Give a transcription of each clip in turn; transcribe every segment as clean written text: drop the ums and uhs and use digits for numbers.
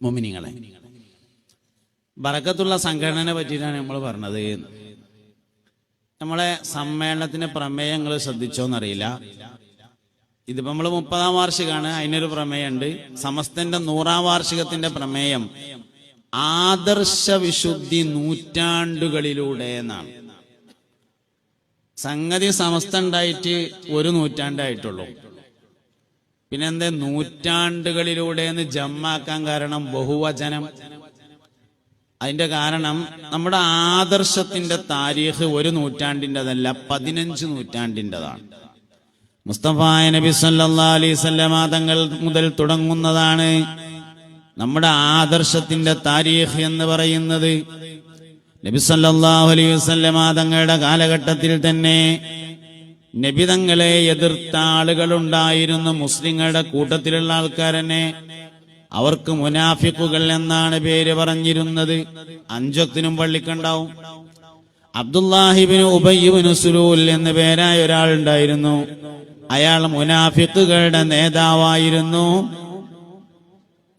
മുഅ്മിനീങ്ങളെ, ബറക്കത്തുള്ള സംഘടനയെ പറ്റിയിട്ടാണ് നമ്മൾ പറഞ്ഞത്. നമ്മളെ സമ്മേളനത്തിന്റെ പ്രമേയങ്ങൾ ശ്രദ്ധിച്ചോന്നറിയില്ല. ഇതിപ്പോ നമ്മൾ 30-ാം വാർഷികമാണ്, അതിനൊരു പ്രമേയമുണ്ട്. സമസ്തന്റെ 100-ാം വാർഷികത്തിന്റെ പ്രമേയം ആദർശ വിശുദ്ധി നൂറ്റാണ്ടുകളിലൂടെ എന്നാണ്. സംഗതി സമസ്ത ഉണ്ടായിട്ട് 1 നൂറ്റാണ്ടായിട്ടുള്ളൂ. പിന്നെന്താ നൂറ്റാണ്ടുകളിലൂടെ എന്ന് ജമ്മാക്കാൻ കാരണം ബഹുവചനം? അതിന്റെ കാരണം നമ്മുടെ ആദർശത്തിന്റെ താരീഖ് 1 നൂറ്റാണ്ടിൻ്റെതല്ല, 15 നൂറ്റാണ്ടിൻ്റെതാണ്. മുസ്തഫ നബി സല്ലല്ലാഹു അലൈഹി വസല്ലമ തങ്ങൾ മുതൽ തുടങ്ങുന്നതാണ് നമ്മുടെ ആദർശത്തിന്റെ താരീഖ് എന്ന് പറയുന്നത്. നബി സല്ലല്ലാഹു അലൈഹി വസല്ലമ തങ്ങളുടെ കാലഘട്ടത്തിൽ തന്നെ നബി തങ്ങളെ എതിർത്ത ആളുകളുണ്ടായിരുന്നു. മുസ്ലിങ്ങളുടെ കൂട്ടത്തിലുള്ള ആൾക്കാർ തന്നെ അവർക്ക് മുനാഫിക്കുകൾ എന്നാണ് പേര് പറഞ്ഞിരുന്നത്. 5 വക്തിനും പള്ളിക്കുണ്ടാവും. അബ്ദുല്ലാഹിബ്നു ഉബയ്യ് സുലൂൽ എന്ന പേരായ ഒരാളുണ്ടായിരുന്നു. അയാൾ മുനാഫിക്കുകളുടെ നേതാവായിരുന്നു.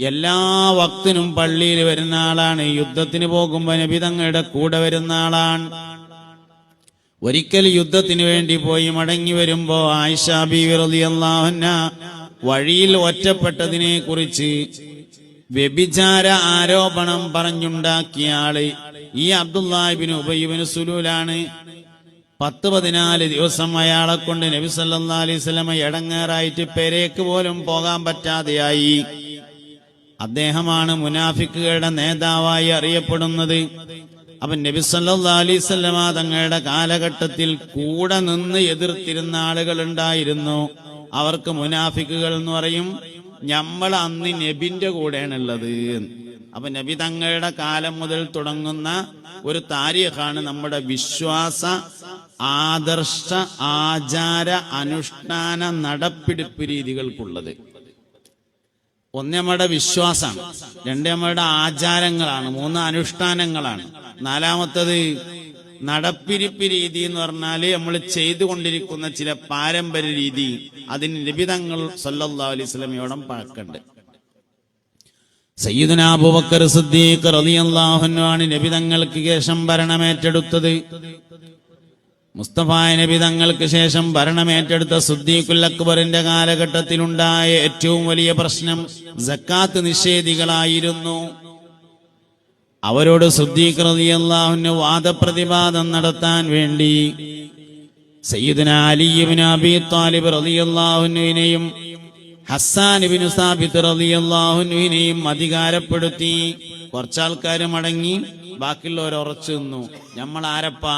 എല്ലാ വക്തിനും പള്ളിയിൽ വരുന്ന ആളാണ്. യുദ്ധത്തിന് പോകുമ്പോൾ നബി തങ്ങളുടെ കൂടെ വരുന്ന ആളാണ്. ഒരിക്കൽ യുദ്ധത്തിന് വേണ്ടി പോയി മടങ്ങി വരുമ്പോ ആയിഷ ബീവി റളിയല്ലാഹു അൻഹ വഴിയിൽ ഒറ്റപ്പെട്ടതിനെ കുറിച്ച് വ്യഭിചാര ആരോപണം പറഞ്ഞുണ്ടാക്കിയ ആള് ഈ അബ്ദുല്ലാഹിബ്നു ഉബയ്യ് സുലൂലാണ്. 10-14 ദിവസം അയാളെ കൊണ്ട് നബി സല്ലല്ലാഹു അലൈഹി വസല്ലം എടങ്ങേറായിട്ട് പെരേക്ക് പോലും പോകാൻ പറ്റാതെയായി. അദ്ദേഹമാണ് മുനാഫിക്കുകളുടെ നേതാവായി അറിയപ്പെടുന്നത്. അപ്പൊ നബി സല്ലല്ലാഹു അലൈഹി വസല്ലം തങ്ങളുടെ കാലഘട്ടത്തിൽ കൂടെ നിന്ന് എതിർത്തിരുന്ന ആളുകൾ ഉണ്ടായിരുന്നു. അവർക്ക് മുനാഫിക്കുകൾ എന്ന് പറയും. നമ്മൾ അന്ന് നബിന്റെ കൂടെയാണുള്ളത്. അപ്പൊ നബി തങ്ങളുടെ കാലം മുതൽ തുടങ്ങുന്ന ഒരു താരീഖാണ് നമ്മുടെ വിശ്വാസ, ആദർശ, ആചാര, അനുഷ്ഠാന, നടപ്പിടിപ്പ് രീതികൾക്കുള്ളത്. 1 നമ്മുടെ വിശ്വാസമാണ്, 2 നമ്മുടെ ആചാരങ്ങളാണ്, 3 അനുഷ്ഠാനങ്ങളാണ്, 4-മത്തത് നടപ്പിരിപ്പ് രീതി എന്ന് പറഞ്ഞാല് നമ്മൾ ചെയ്തുകൊണ്ടിരിക്കുന്ന ചില പാരമ്പര്യ രീതി. അതിന് നബി തങ്ങൾ സല്ലല്ലാഹു അലൈഹി വസല്ലമയോളം പഴക്കമുണ്ട്. സയ്യിദുനാ അബൂബക്കർ സിദ്ദീഖ് റളിയല്ലാഹു അൻഹു ആണ് നബി തങ്ങൾക്ക് ശേഷം ഭരണമേറ്റെടുത്തത്. മുസ്തഫ നബി തങ്ങൾക്ക് ശേഷം ഭരണമേറ്റെടുത്ത സിദ്ദീഖുൽ അക്ബറിന്റെ കാലഘട്ടത്തിലുണ്ടായ ഏറ്റവും വലിയ പ്രശ്നം സക്കാത്ത് നിഷേധികളായിരുന്നു. അവരോട് സിദ്ദീഖ് റളിയല്ലാഹു അൻഹു വാദപ്രതിവാദം നടത്താൻ വേണ്ടി സയ്യിദുനാ അലി ഇബ്നു അബീ ത്വാലിബ് റളിയല്ലാഹു അൻഹുവിനെയും ഹസ്സാൻ ഇബ്നു സാബിത്ത് റളിയല്ലാഹു അൻഹുവിനെയും അധികാരപ്പെടുത്തി. കുറച്ചാൾക്കാർ മടങ്ങി, ബാക്കിയുള്ളവർ ഉറച്ചു നിന്നു. നമ്മൾ ആരപ്പാ?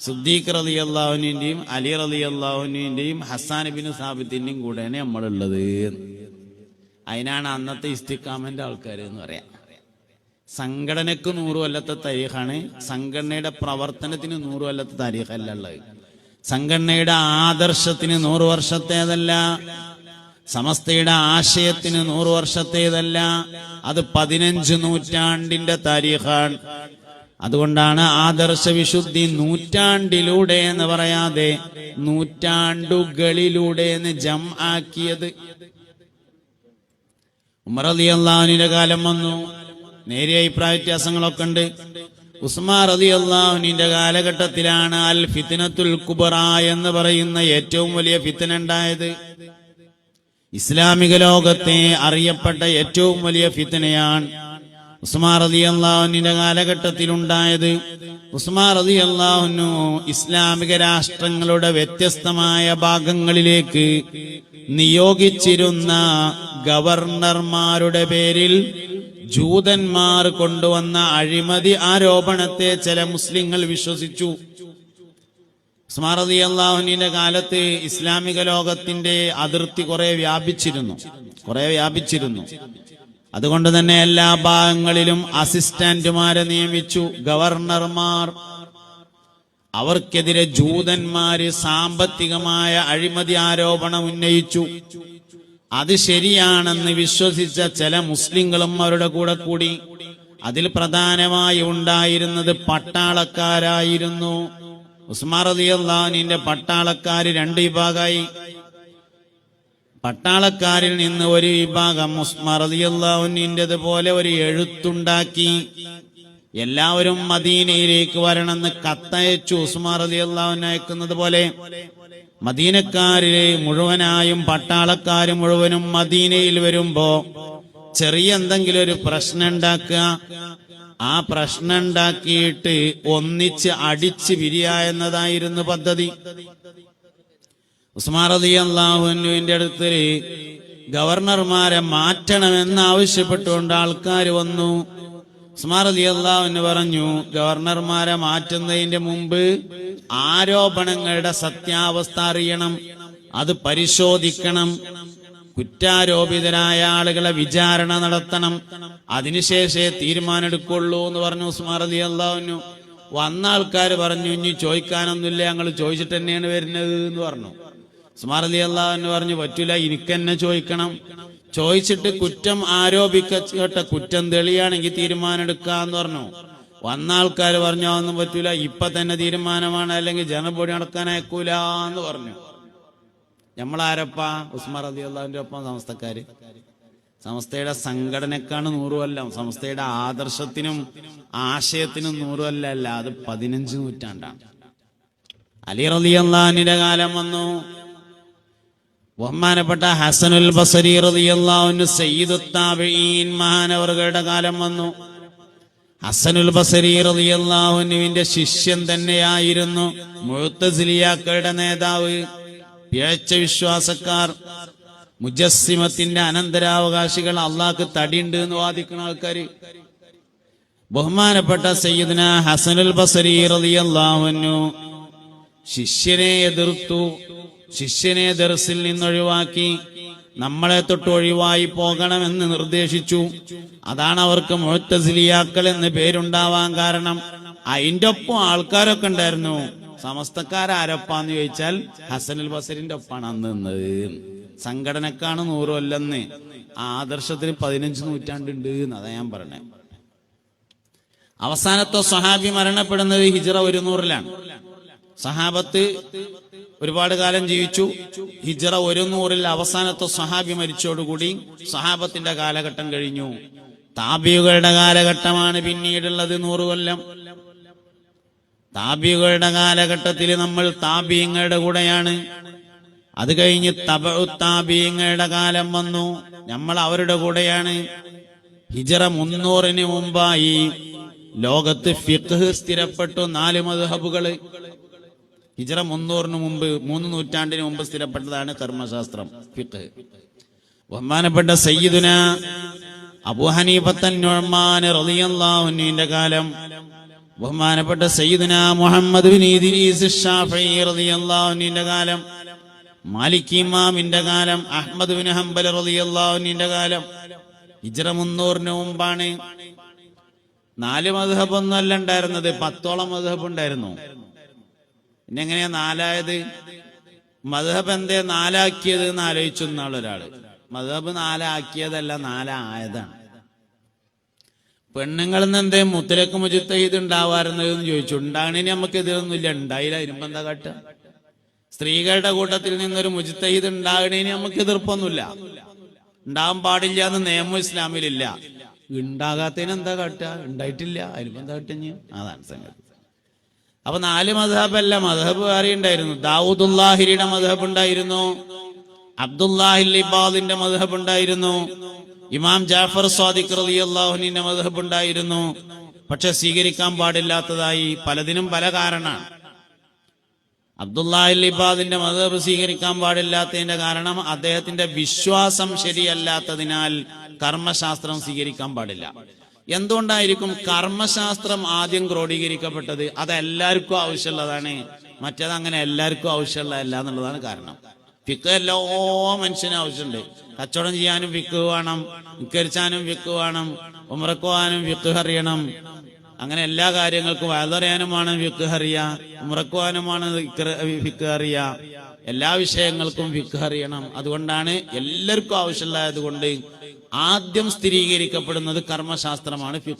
സിദ്ദീഖ് റളിയല്ലാഹു അൻഹുവിന്റെയും അലി റളിയല്ലാഹു അൻഹുവിന്റെയും ഹസ്സാൻ ഇബ്നു സാബിത്തിന്റെയും കൂടെയാണ് നമ്മളുള്ളത്. അതിനാണ് അന്നത്തെ ഇസ്തിഖാമന്റെ ആൾക്കാർ എന്ന് പറയാം. സംഘടനക്ക് 100 കൊല്ലത്തെ താരീഖാണ്, സംഘടനയുടെ പ്രവർത്തനത്തിന് 100 കൊല്ലത്തെ താരീഖല്ല ഉള്ളത്. സംഘടനയുടെ ആദർശത്തിന് 100 വർഷത്തേതല്ല, സമസ്തയുടെ ആശയത്തിന് 100 വർഷത്തേതല്ല, അത് 15 നൂറ്റാണ്ടിന്റെ താരീഖാണ്. അതുകൊണ്ടാണ് ആദർശ വിശുദ്ധി നൂറ്റാണ്ടിലൂടെ എന്ന് പറയാതെ നൂറ്റാണ്ടുകളിലൂടെ എന്ന് ജം ആക്കിയത്. ഉമർ റളിയല്ലാഹു അൻഹുവിന്റെ കാലം വന്നു, നേരിയ അഭിപ്രായ വ്യത്യാസങ്ങളൊക്കെ ഉണ്ട്. ഉസ്മാൻ റളിയല്ലാഹു അൻഹുവിന്റെ കാലഘട്ടത്തിലാണ് അൽ ഫിത്നത്തുൽ കുബ്ര എന്ന് പറയുന്ന ഏറ്റവും വലിയ ഫിത്ന ഉണ്ടായത്. ഇസ്ലാമിക ലോകത്തെ അറിയപ്പെട്ട ഏറ്റവും വലിയ ഫിത്നയാണ് ഉസ്മാൻ റളിയല്ലാഹു അൻഹുവിന്റെ കാലഘട്ടത്തിൽ ഉണ്ടായത്. ഉസ്മാൻ റളിയല്ലാഹു അൻഹു ഇസ്ലാമിക രാഷ്ട്രങ്ങളുടെ വ്യത്യസ്തമായ ഭാഗങ്ങളിലേക്ക് നിയോഗിച്ചിരുന്ന ഗവർണർമാരുടെ പേരിൽ ജൂതന്മാർ കൊണ്ടുവന്ന അഴിമതി ആരോപണത്തെ ചില മുസ്ലിങ്ങൾ വിശ്വസിച്ചു. ഉസ്മാൻ റളിയല്ലാഹു അൻഹുവിന്റെ കാലത്ത് ഇസ്ലാമിക ലോകത്തിന്റെ അതിർത്തി കുറെ വ്യാപിച്ചിരുന്നു. അതുകൊണ്ട് തന്നെ എല്ലാ ഭാഗങ്ങളിലും അസിസ്റ്റന്റുമാരെ നിയമിച്ചു, ഗവർണർമാർ. അവർക്കെതിരെ ജൂതന്മാര് സാമ്പത്തികമായ അഴിമതി ആരോപണം ഉന്നയിച്ചു. അത് ശരിയാണെന്ന് വിശ്വസിച്ച ചില മുസ്ലിങ്ങളും അവരുടെ കൂടെ കൂടി. അതിൽ പ്രധാനമായി ഉണ്ടായിരുന്നത് പട്ടാളക്കാരായിരുന്നു. ഉസ്മാൻ റളിയല്ലാഹു അൻഹുവിന്റെ പട്ടാളക്കാര് 2 വിഭാഗമായി. പട്ടാളക്കാരിൽ നിന്ന് ഒരു വിഭാഗം ഉസ്മാൻ റളിയല്ലാഹു അൻഹുവിന്റേത് പോലെ ഒരു എഴുത്തുണ്ടാക്കി എല്ലാവരും മദീനയിലേക്ക് വരണമെന്ന് കത്തയച്ചു. ഉസ്മാൻ റളിയല്ലാഹു അൻഹു അയക്കുന്നത് പോലെ മദീനക്കാരിലെ മുഴുവനായും പട്ടാളക്കാര് മുഴുവനും മദീനയിൽ വരുമ്പോ ചെറിയ എന്തെങ്കിലും ഒരു പ്രശ്നം ഉണ്ടാക്കുക, ആ പ്രശ്നം ഉണ്ടാക്കിയിട്ട് ഒന്നിച്ച് അടിച്ച് പിരിയ എന്നതായിരുന്നു പദ്ധതി. ഉസ്മാൻ റളിയല്ലാഹു അൻഹുവിന്റെ അടുത്ത് ഗവർണർമാരെ മാറ്റണമെന്ന് ആവശ്യപ്പെട്ടുകൊണ്ട് ആൾക്കാർ വന്നു. ഉസ്മാൻ റളിയല്ലാഹു അൻഹു പറഞ്ഞു, ഗവർണർമാരെ മാറ്റുന്നതിന്റെ മുമ്പ് ആരോപണങ്ങളുടെ സത്യാവസ്ഥ അറിയണം, അത് പരിശോധിക്കണം, കുറ്റാരോപിതരായ ആളുകളെ വിചാരണ നടത്തണം, അതിനുശേഷമേ തീരുമാനമെടുക്കുള്ളൂ എന്ന് പറഞ്ഞു ഉസ്മാൻ റളിയല്ലാഹു അൻഹു. വന്ന ആൾക്കാർ പറഞ്ഞു, ഇനി ചോദിക്കാനൊന്നുമില്ല, ഞങ്ങൾ ചോദിച്ചിട്ട് തന്നെയാണ് വരുന്നത് എന്ന് പറഞ്ഞു. ഉസ്മാൻ റളിയല്ലാഹു അൻഹു പറഞ്ഞു, പറ്റൂല, എനിക്കെന്നെ ചോദിക്കണം, ചോദിച്ചിട്ട് കുറ്റം ആരോപിക്കപ്പെട്ട കുറ്റം തെളിയാണെങ്കിൽ തീരുമാനം എടുക്കാന്ന് പറഞ്ഞു. വന്ന ആൾക്കാർ പറഞ്ഞു, അതൊന്നും പറ്റൂല, ഇപ്പൊ തന്നെ തീരുമാനമാണ്, അല്ലെങ്കിൽ ജനബോഡി നടക്കാൻ അയക്കൂല എന്ന് പറഞ്ഞു. നമ്മളാരപ്പ? ഉസ്മാൻ റളിയല്ലാഹുവിന്റെ ഒപ്പം സമസ്തക്കാര്. സമസ്തയുടെ സംഘടനക്കാണ് 100 കൊല്ലം, സമസ്തയുടെ ആദർശത്തിനും ആശയത്തിനും 100 കൊല്ലം അല്ല, അത് 15 നൂറ്റാണ്ടാണ്. അലി റളിയല്ലാഹുവിന്റെ കാലം വന്നു. ബഹുമാനപ്പെട്ട ഹസനുൽ ബസരി റളിയല്ലാഹു അൻഹു സയ്യിദുത് താബിഈൻ മഹാനവറുകളുടെ കാലം വന്നു. ഹസനുൽ ബസരി റളിയല്ലാഹു അൻഹുവിന്റെ ശിഷ്യൻ തന്നെയായിരുന്നു മുഅ്തസിലിയാക്കളുടെ നേതാവ്. പിഴച്ച വിശ്വാസക്കാർ, മുജസ്സിമത്തിന്റെ അനന്തരാവകാശികൾ, അള്ളാഹ്ക്ക് തടിയുണ്ട് എന്ന് വാദിക്കുന്ന ആൾക്കാര്. ബഹുമാനപ്പെട്ട സയ്യിദുന ഹസനുൽ ബസരി റളിയല്ലാഹു അൻഹു ശിഷ്യനെ എതിർത്തു. ശിഷ്യനെ ദർസിൽ നിന്നൊഴിവാക്കി, നമ്മളെ തൊട്ട് ഒഴിവായി പോകണമെന്ന് നിർദ്ദേശിച്ചു. അതാണ് അവർക്ക് മുഅ്തസിലിയാക്കൾ എന്ന് പേരുണ്ടാവാൻ കാരണം. അതിന്റെ ഒപ്പം ആൾക്കാരൊക്കെ ഉണ്ടായിരുന്നു. സമസ്തക്കാരാരപ്പാന്ന് ചോദിച്ചാൽ ഹസനുൽ ബസരിന്റെ ഒപ്പാണ് അന്ന് നിന്നത്. സംഘടനക്കാണ് 100 കൊല്ലെന്ന്, ആദർശത്തിന് 15 നൂറ്റാണ്ടുണ്ട് എന്ന്. അതാ ഞാൻ പറഞ്ഞത്. അവസാനത്തെ സ്വഹാബി മരണപ്പെടുന്നത് ഹിജ്റ 100-ലാണ്. സഹാബത്ത് ഒരുപാട് കാലം ജീവിച്ചു. ഹിജ്റ 100-ൽ അവസാനത്തെ സ്വഹാബി മരിച്ചോടുകൂടി സഹാബത്തിന്റെ കാലഘട്ടം കഴിഞ്ഞു. താബികളുടെ കാലഘട്ടമാണ് പിന്നീടുള്ളത് 100 കൊല്ലം. താബികളുടെ കാലഘട്ടത്തിൽ നമ്മൾ താബിങ്ങളുടെ കൂടെയാണ്. അത് കഴിഞ്ഞ് തബഉ താബിങ്ങളുടെ കാലം വന്നു, നമ്മൾ അവരുടെ കൂടെയാണ്. ഹിജ്റ 300-ന് മുമ്പായി ലോകത്ത് ഫിഖ്ഹ് സ്ഥിരപ്പെട്ടു. 4 മദ്ഹബുകള്. ഹിജ്റ 300-ന് മുമ്പ്, 3 നൂറ്റാണ്ടിന് മുമ്പ് സ്ഥിരപ്പെട്ടതാണ് കർമ്മശാസ്ത്രം, ഫിഖ്ഹ്. ബഹുമാനപ്പെട്ട സയ്യിദുന അബൂ ഹനീഫത്തൻ നുഅ്മാൻ റളിയല്ലാഹു അൻഹുവിന്റെ കാലം, ബഹുമാനപ്പെട്ട സയ്യിദുന മുഹമ്മദ് ബിൻ ഇദ്രീസ് ശാഫഈ റളിയല്ലാഹു അൻഹുവിന്റെ കാലം, മാലിക് ഇമാമിന്റെ കാലം, അഹ്മദ് ബിൻ ഹംബൽ റളിയല്ലാഹു അൻഹുവിന്റെ കാലം. ഹിജ്റ 300-ന് മുമ്പാണ്. 4 മദ്ഹബ് ഒന്നല്ല ഉണ്ടായിരുന്നത്, 10ഓളം മദ്ഹബ് ഉണ്ടായിരുന്നു. പിന്നെ എങ്ങനെയാ 4ആയത്? മദ്ഹബ് എന്തേ 4ആക്കിയത് എന്ന് ആലോചിച്ചു ഒരാള്. മദ്ഹബ് 4ആക്കിയതല്ല, 4ആയതാണ്. പെണ്ണുങ്ങളിൽ നിന്ന് എന്തേ മുത്തലക്ക് മുജിത്തഹീദ് ഉണ്ടാവാറുന്നതെന്ന് ചോദിച്ചു. ഉണ്ടാകണേന് നമുക്ക് ഇതൊന്നുമില്ല, ഉണ്ടായില്ല, ഇരുമ്പോ എന്താ കാട്ടുക? സ്ത്രീകളുടെ കൂട്ടത്തിൽ നിന്നൊരു മുജിത്തഹീദ് ഉണ്ടാകണേന് നമുക്ക് എതിർപ്പൊന്നുമില്ല, ഉണ്ടാകാൻ പാടില്ല എന്ന് നിയമം ഇസ്ലാമിലില്ല. ഉണ്ടാകാത്തതിന് എന്താ കാട്ടുക? ഉണ്ടായിട്ടില്ല, അതിനിപ്പോ എന്താ കാട്ടുക? അതാണ് സംഗതി. അപ്പൊ 4 മദ്ഹബല്ല, മദ്ഹബ് വേറെ ഉണ്ടായിരുന്നു. ദാവൂദുല്ലാഹിരിയുടെ മദ്ഹബ് ഉണ്ടായിരുന്നു, അബ്ദുല്ലാഹിൽ ഇബാദിന്റെ മദ്ഹബ് ഉണ്ടായിരുന്നു, ഇമാം ജാഫർ സ്വാദിഖ് റളിയല്ലാഹു അൻഹുവിന്റെ മദ്ഹബ് ഉണ്ടായിരുന്നു. പക്ഷെ സ്വീകരിക്കാൻ പാടില്ലാത്തതായി പലതിനും പല കാരണമാണ്. അബ്ദുല്ലാഹിൽ ഇബാദിന്റെ മദ്ഹബ് സ്വീകരിക്കാൻ പാടില്ലാത്തതിന്റെ കാരണം അദ്ദേഹത്തിന്റെ വിശ്വാസം ശരിയല്ലാത്തതിനാൽ കർമ്മശാസ്ത്രം സ്വീകരിക്കാൻ പാടില്ല. എന്തുകൊണ്ടായിരിക്കും കർമ്മശാസ്ത്രം ആദ്യം ക്രോഡീകരിക്കപ്പെട്ടത്? അത് എല്ലാവർക്കും ആവശ്യമുള്ളതാണ്, മറ്റേത് അങ്ങനെ എല്ലാവർക്കും ആവശ്യമുള്ളതല്ല എന്നുള്ളതാണ് കാരണം. ഫിഖ് എല്ലാ മനുഷ്യനും ആവശ്യമുണ്ട്. കച്ചവടം ചെയ്യാനും ഫിഖ് വേണം, നിസ്കരിച്ചാനും ഫിഖ് വേണം, ഉംറക്ക് പോകാനും ഫിഖ് അറിയണം. അങ്ങനെ എല്ലാ കാര്യങ്ങൾക്കും വഅദറിയാനും വേണം ഫിഖ് അറിയാ, ഉംറക്ക് പോകാനും വേണം ഫിഖ് അറിയാ, എല്ലാ വിഷയങ്ങൾക്കും ഫിഖ് അറിയണം. അതുകൊണ്ടാണ് എല്ലാവർക്കും ആവശ്യമുള്ളതായത് കൊണ്ട് ആദ്യം സ്ഥിരീകരിക്കപ്പെടുന്നത് കർമ്മശാസ്ത്രമാണ്, ഫിഖ്